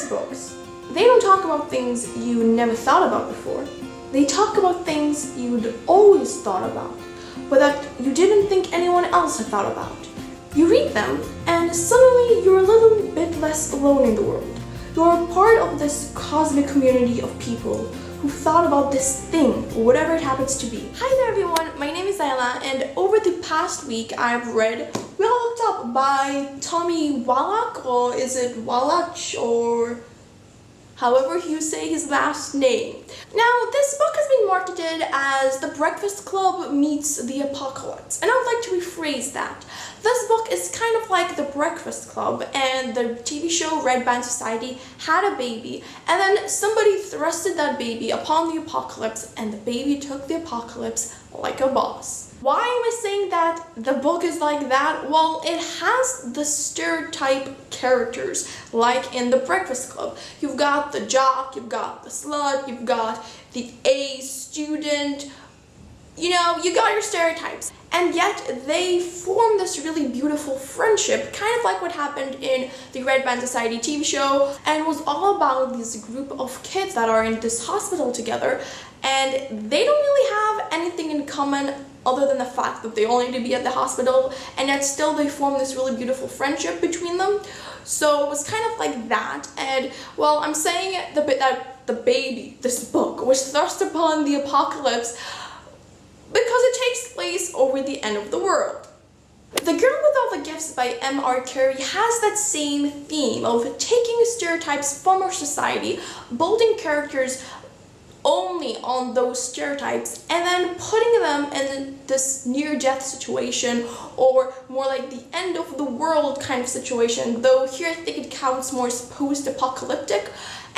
Epicurus books, they don't talk about things you never thought about before. They talk about things you'd always thought about, but that you didn't think anyone else had thought about. You read them, and suddenly you're a little bit less alone in the world. You're a part of this cosmic community of people who thought about this thing, whatever it happens to be. Hi there everyone, my name is Ayla, and over the past week I've read Well Looked Up by Tommy Wallach, or is it Wallach, or however you say his last name. Now, this book has been marketed as The Breakfast Club meets the Apocalypse, and I would like to rephrase that. This book is kind of like The Breakfast Club, and the TV show Red Band Society had a baby, and then somebody thrusted that baby upon the apocalypse, and the baby took the apocalypse like a boss. Why am I saying that the book is like that? Well, it has the stereotype characters, like in The Breakfast Club. You've got the jock, you've got the slut, you've got the A student, you know, you got your stereotypes. And yet they form this really beautiful friendship, kind of like what happened in the Red Band Society TV show, and it was all about this group of kids that are in this hospital together, and they don't really have anything in common other than the fact that they all need to be at the hospital, and yet still they form this really beautiful friendship between them. So it was kind of like that, and well, I'm saying that the baby, this book, was thrust upon the apocalypse because it takes place over the end of the world. The Girl with All the Gifts by M.R. Carey has that same theme of taking stereotypes from our society, building characters only on those stereotypes, and then putting them in this near-death situation, or more like the end of the world kind of situation, though here I think it counts more as post-apocalyptic,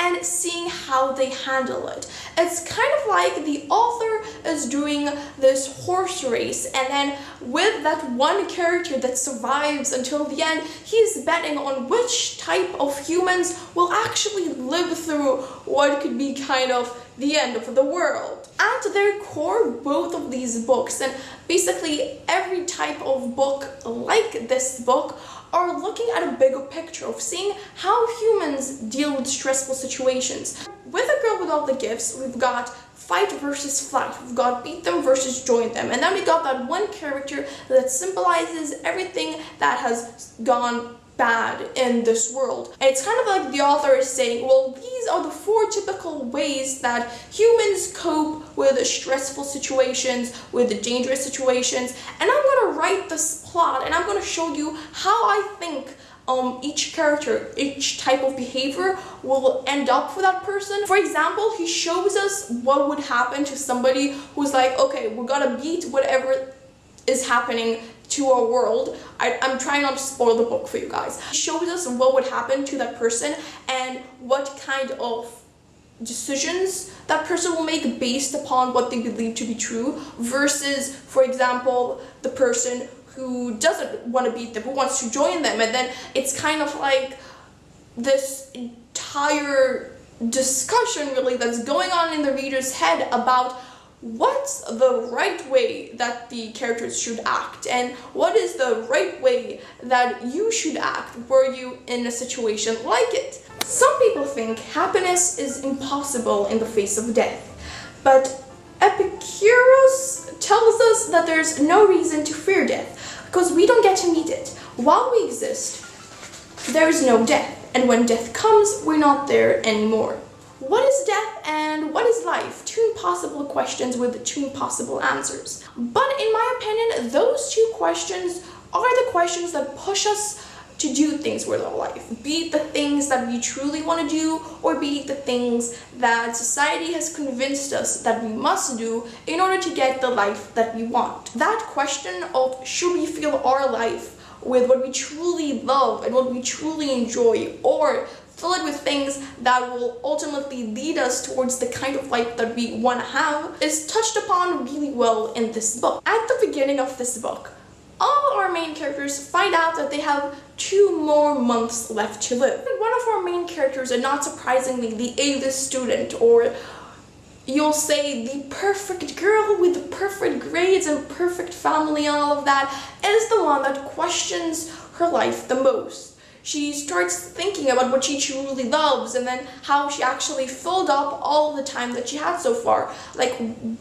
and seeing how they handle it. It's kind of like the author is doing this horse race, and then with that one character that survives until the end, he's betting on which type of humans will actually live through what could be kind of the end of the world. At their core, both of these books, and basically every type of book like this book, are looking at a bigger picture of seeing how humans deal with stressful situations. With A Girl with All the Gifts, we've got fight versus flight, we've got beat them versus join them, and then we got that one character that symbolizes everything that has gone bad in this world. And it's kind of like the author is saying, well, these are the 4 typical ways that humans cope with stressful situations, with the dangerous situations, and I'm going to write this plot, and I'm going to show you how I think each character, each type of behavior will end up for that person. For example, he shows us what would happen to somebody who's like, okay, we're gonna beat whatever is happening to our world. I'm trying not to spoil the book for you guys. He shows us what would happen to that person and what kind of decisions that person will make based upon what they believe to be true, versus, for example, the person who doesn't want to beat them, who wants to join them. And then it's kind of like this entire discussion really that's going on in the reader's head about what's the right way that the characters should act, and what is the right way that you should act were you in a situation like it. Some people think happiness is impossible in the face of death, but Epicurus tells us that there's no reason to fear death, because we don't get to meet it. While we exist, there is no death, and when death comes, we're not there anymore. What is death and what is life? 2 impossible questions with 2 impossible answers. But in my opinion, those 2 questions are the questions that push us to do things with our life. Be it the things that we truly want to do, or be it the things that society has convinced us that we must do in order to get the life that we want. That question of should we fill our life with what we truly love and what we truly enjoy, or fill it with things that will ultimately lead us towards the kind of life that we want to have, is touched upon really well in this book. At the beginning of this book, all our main characters find out that they have 2 more months left to live. And one of our main characters, and not surprisingly the A-list student, or you'll say the perfect girl with the perfect grades and perfect family and all of that, is the one that questions her life the most. she starts thinking about what she truly loves, and then how she actually filled up all the time that she had so far, like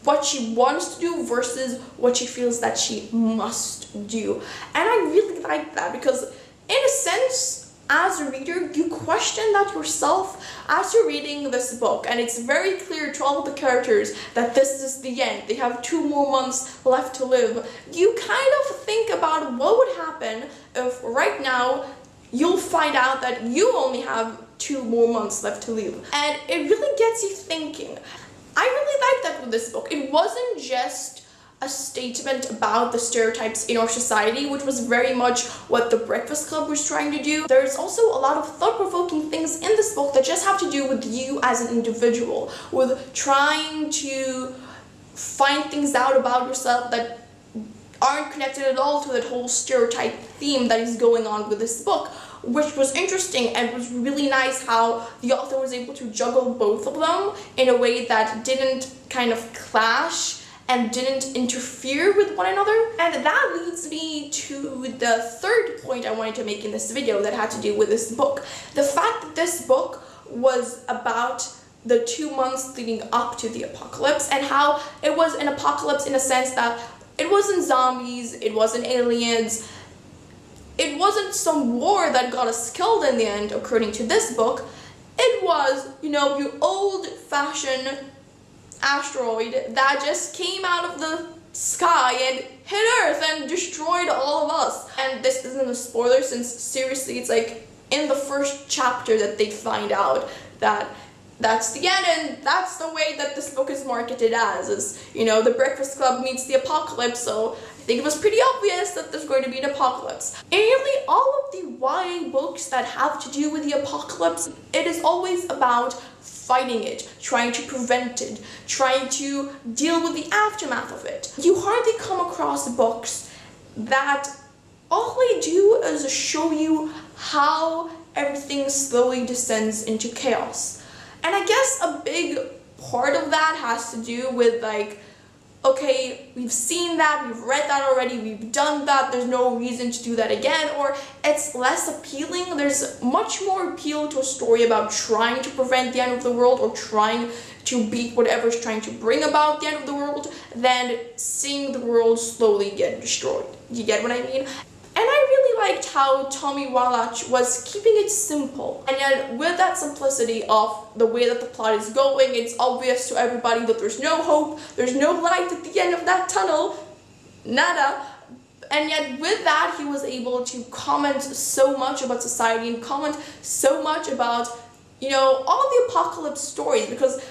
what she wants to do versus what she feels that she must do. And I really like that, because in a sense, as a reader, you question that yourself as you're reading this book, and it's very clear to all of the characters that this is the end. They have 2 more months left to live. You kind of think about what would happen if right now you'll find out that you only have 2 more months left to live. And it really gets you thinking. I really like that with this book. It wasn't just a statement about the stereotypes in our society, which was very much what The Breakfast Club was trying to do. There's also a lot of thought-provoking things in this book that just have to do with you as an individual, with trying to find things out about yourself that aren't connected at all to that whole stereotype theme that is going on with this book, which was interesting, and it was really nice how the author was able to juggle both of them in a way that didn't kind of clash and didn't interfere with one another. And that leads me to the third point I wanted to make in this video that had to do with this book. The fact that this book was about the 2 months leading up to the apocalypse, and how it was an apocalypse in a sense that it wasn't zombies, it wasn't aliens, it wasn't some war that got us killed in the end, according to this book. It was, you know, your old-fashioned asteroid that just came out of the sky and hit Earth and destroyed all of us. And this isn't a spoiler, since seriously it's like in the first chapter that they find out that that's the end, and that's the way that this book is marketed as, is, you know, the Breakfast Club meets the apocalypse. So I think it was pretty obvious that there's going to be an apocalypse. In nearly all of the YA books that have to do with the apocalypse, it is always about fighting it, trying to prevent it, trying to deal with the aftermath of it. You hardly come across books that all they do is show you how everything slowly descends into chaos. And I guess a big part of that has to do with, like, okay, we've seen that, we've read that already, we've done that, there's no reason to do that again, or it's less appealing. There's much more appeal to a story about trying to prevent the end of the world, or trying to beat whatever's trying to bring about the end of the world, than seeing the world slowly get destroyed. You get what I mean? And I really liked how Tommy Wallach was keeping it simple. And yet, with that simplicity of the way that the plot is going, it's obvious to everybody that there's no hope, there's no light at the end of that tunnel, nada. And yet, with that, he was able to comment so much about society and comment so much about, you know, all the apocalypse stories, because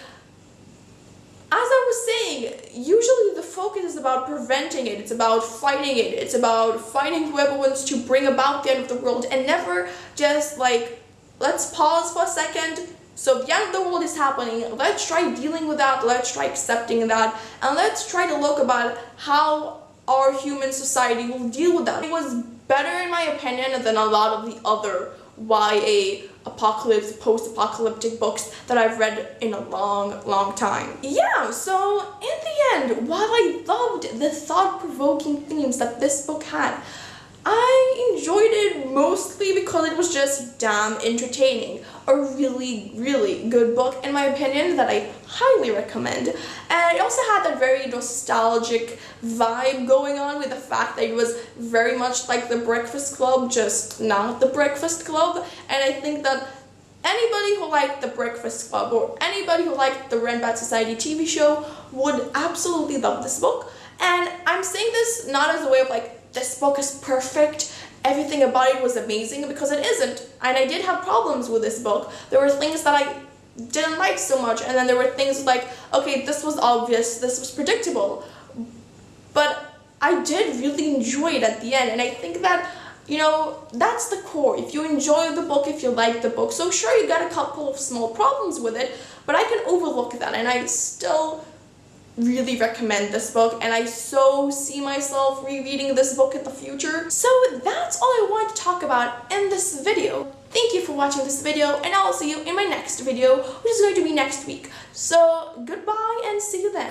as I was saying, usually the focus is about preventing it, it's about fighting it, it's about fighting whoever wants to bring about the end of the world, and never just like, let's pause for a second. So the end of the world is happening, let's try dealing with that, let's try accepting that, and let's try to look about how our human society will deal with that. It was better, in my opinion, than a lot of the other YA apocalypse, post-apocalyptic books that I've read in a long time. Yeah, so in the end, while I loved the thought-provoking themes that this book had, I enjoyed it mostly because it was just damn entertaining. A really good book, in my opinion, that I highly recommend. And it also had that very nostalgic vibe going on, with the fact that it was very much like The Breakfast Club, just not The Breakfast Club. And I think that anybody who liked The Breakfast Club, or anybody who liked the Red Bat Society TV show, would absolutely love this book. And I'm saying this not as a way of like, this book is perfect, everything about it was amazing, because it isn't. And I did have problems with this book. There were things that I didn't like so much, and then there were things like, okay, this was obvious, this was predictable. But I did really enjoy it at the end, and I think that, you know, that's the core. If you enjoy the book, if you like the book, so sure, you got a couple of small problems with it, but I can overlook that, and I still really recommend this book, and I so see myself rereading this book in the future. So that's all I wanted to talk about in this video. Thank you for watching this video, and I'll see you in my next video, which is going to be next week. So goodbye, and see you then.